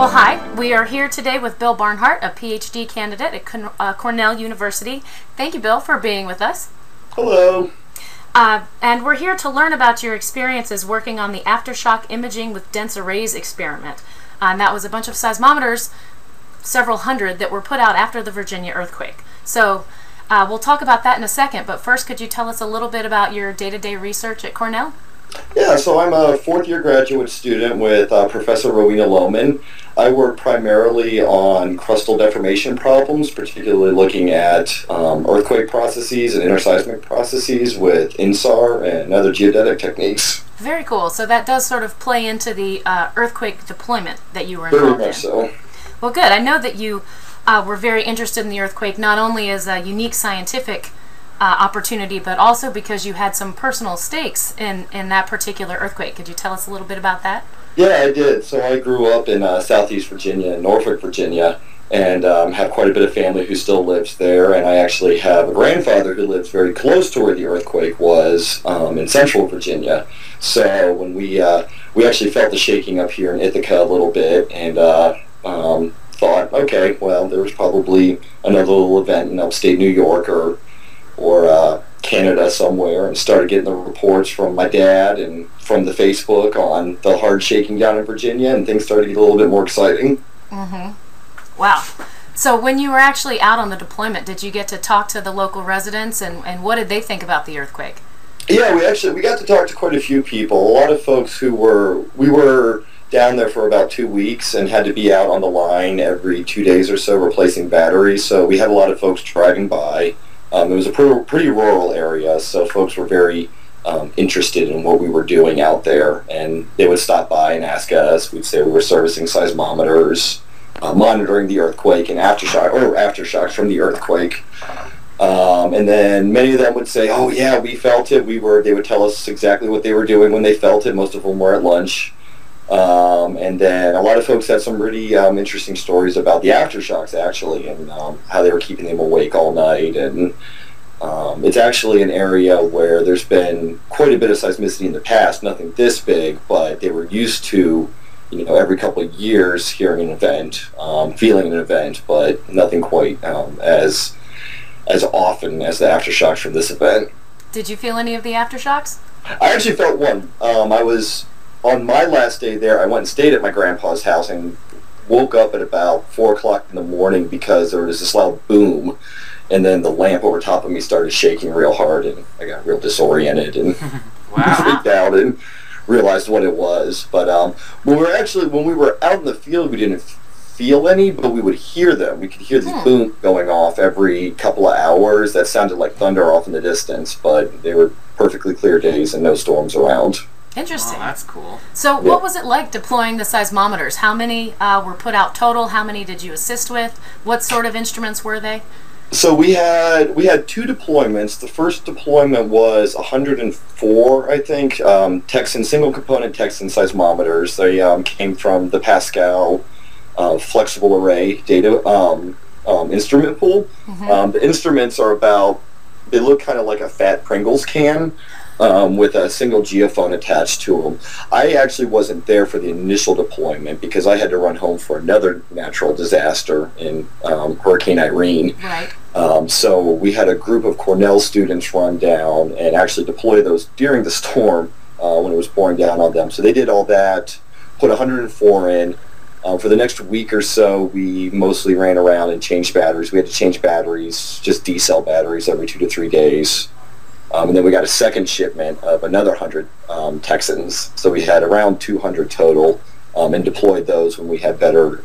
Well, hi. We are here today with Bill Barnhart, a PhD candidate at Cornell University. Thank you, Bill, for being with us. Hello. And we're here to learn about your experiences working on the Aftershock Imaging with Dense Arrays experiment. And that was a bunch of seismometers, several hundred, that were put out after the Virginia earthquake. So we'll talk about that in a second, but first could you tell us a little bit about your day-to-day research at Cornell? Yeah, so I'm a fourth-year graduate student with Professor Rowena Lohman. I work primarily on crustal deformation problems, particularly looking at earthquake processes and interseismic processes with INSAR and other geodetic techniques. Very cool. So that does sort of play into the earthquake deployment that you were involved in. Very much so. Well, good. I know that you were very interested in the earthquake, not only as a unique scientific opportunity, but also because you had some personal stakes in that particular earthquake. Could you tell us a little bit about that? Yeah, I did. So I grew up in Southeast Virginia, Norfolk, Virginia, and have quite a bit of family who still lives there. And I actually have a grandfather who lives very close to where the earthquake was in Central Virginia. So when we actually felt the shaking up here in Ithaca a little bit, and thought, okay, well, there was probably another little event in upstate New York or Canada somewhere, and started getting the reports from my dad and from the Facebook on the hard shaking down in Virginia, and things started to get a little bit more exciting. Mm-hmm. Wow. So when you were actually out on the deployment, did you get to talk to the local residents, and what did they think about the earthquake? Yeah, we got to talk to quite a few people. A lot of folks we were down there for about 2 weeks and had to be out on the line every 2 days or so replacing batteries, so we had a lot of folks driving by. It was a pretty rural area, so folks were very interested in what we were doing out there, and they would stop by and ask us. We'd say we were servicing seismometers, monitoring the earthquake and aftershocks from the earthquake. And then many of them would say, "Oh yeah, we felt it." They would tell us exactly what they were doing when they felt it. Most of them were at lunch. And then a lot of folks had some really interesting stories about the aftershocks, actually, and how they were keeping them awake all night. And it's actually an area where there's been quite a bit of seismicity in the past, nothing this big, but they were used to, every couple of years hearing an event, feeling an event, but nothing quite as often as the aftershocks from this event. Did you feel any of the aftershocks? I actually felt one. On my last day there, I went and stayed at my grandpa's house and woke up at about 4 o'clock in the morning because there was this loud boom, and then the lamp over top of me started shaking real hard, and I got real disoriented and freaked out and realized what it was. But when we were out in the field, we didn't feel any, but we would hear them. We could hear these booms going off every couple of hours. That sounded like thunder off in the distance, but they were perfectly clear days and no storms around. Interesting. Oh, that's cool. So what was it like deploying the seismometers? How many were put out total? How many did you assist with? What sort of instruments were they? So we had 2 deployments. The first deployment was 104, I think, single component Texan seismometers. They came from the Pascal flexible array data instrument pool. Mm-hmm. The instruments they look kind of like a fat Pringles can, with a single geophone attached to them. I actually wasn't there for the initial deployment because I had to run home for another natural disaster in Hurricane Irene. Right. So we had a group of Cornell students run down and actually deploy those during the storm when it was pouring down on them. So they did all that, put 104 in. For the next week or so, we mostly ran around and changed batteries. We had to change batteries, just D-cell batteries, every 2 to 3 days. And then we got a second shipment of another 100 Texans. So we had around 200 total, and deployed those when we had better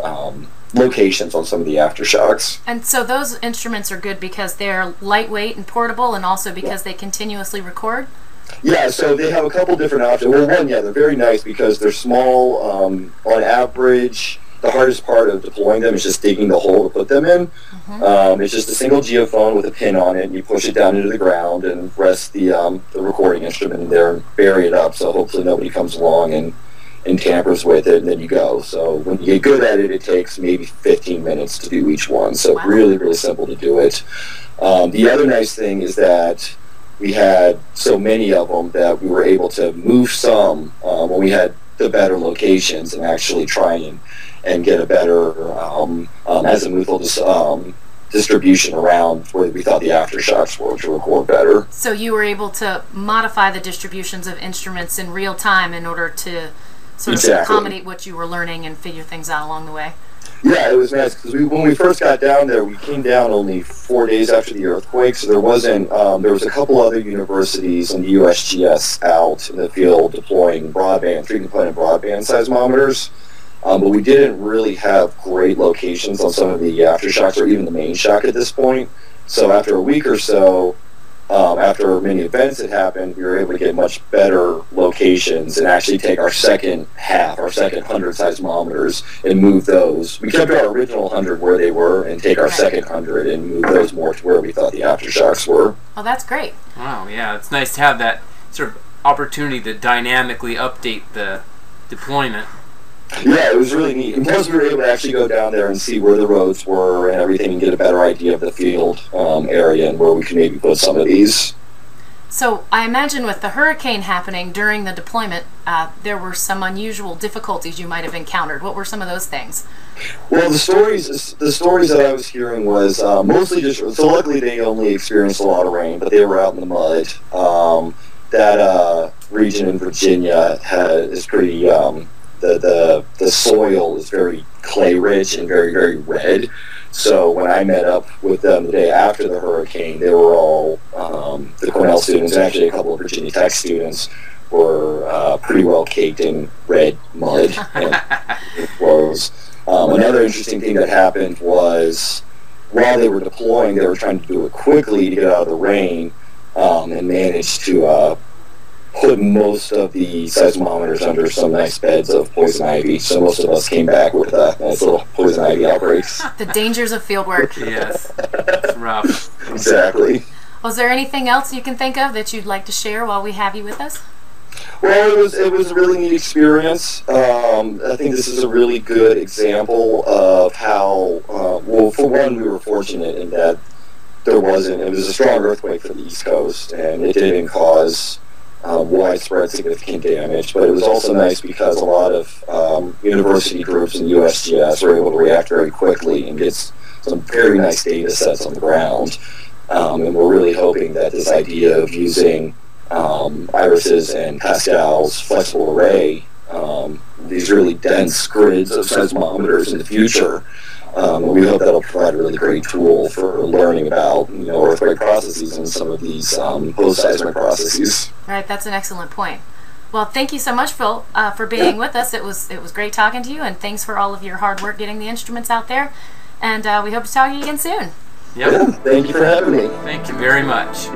locations on some of the aftershocks. And so those instruments are good because they're lightweight and portable, and also because they continuously record? Yeah, so they have a couple different options. Well, one, they're very nice because they're small. On average, the hardest part of deploying them is just digging the hole to put them in. Mm-hmm. It's just a single geophone with a pin on it, and you push it down into the ground and rest the recording instrument in there and bury it up, so hopefully nobody comes along and tampers with it, and then you go. So when you get good at it, it takes maybe 15 minutes to do each one, so really, really simple to do it. The other nice thing is that we had so many of them that we were able to move some. When we had the better locations and actually try and get a better azimuthal distribution around where we thought the aftershocks were to record better. So you were able to modify the distributions of instruments in real time in order to sort of accommodate what you were learning and figure things out along the way? Yeah, it was nice because when we first got down there, we came down only 4 days after the earthquake, so there wasn't. There was a couple other universities and the USGS out in the field deploying broadband, 3D planet broadband seismometers, but we didn't really have great locations on some of the aftershocks or even the main shock at this point. So after a week or so, after many events had happened, we were able to get much better locations and actually take our second 100 seismometers and move those. We kept our original 100 where they were and take our second 100 and move those more to where we thought the aftershocks were. Oh, that's great. Wow, yeah, it's nice to have that sort of opportunity to dynamically update the deployment. Yeah, it was really neat. And plus we were able to actually go down there and see where the roads were and everything and get a better idea of the field area and where we could maybe put some of these. So I imagine with the hurricane happening during the deployment, there were some unusual difficulties you might have encountered. What were some of those things? Well, the stories that I was hearing was mostly just, so luckily they only experienced a lot of rain, but they were out in the mud. That region in Virginia is pretty... The soil is very clay rich and very, very red. So when I met up with them the day after the hurricane, they were all, the Cornell students and actually a couple of Virginia Tech students were pretty well caked in red mud and clothes. Another interesting thing that happened was while they were deploying, they were trying to do it quickly to get out of the rain and managed to put most of the seismometers under some nice beds of poison ivy, so most of us came back with nice little poison ivy outbreaks. The dangers of fieldwork. Yes, it's rough. Exactly. Was there anything else you can think of that you'd like to share while we have you with us? Well, it was a really neat experience. I think this is a really good example of how, well, for one, we were fortunate in that it was a strong earthquake for the East Coast, and it didn't cause widespread significant damage, but it was also nice because a lot of university groups in USGS were able to react very quickly and get some very nice data sets on the ground. And we're really hoping that this idea of using Iris's and Pascal's flexible array, these really dense grids of seismometers in the future, we hope that'll provide a really great tool for learning about earthquake processes and some of these post-seismic processes. Right, that's an excellent point. Well, thank you so much, Phil, for being with us. It was great talking to you, and thanks for all of your hard work getting the instruments out there. And we hope to talk to you again soon. Yep. Yeah, thank you for having me. Thank you very much.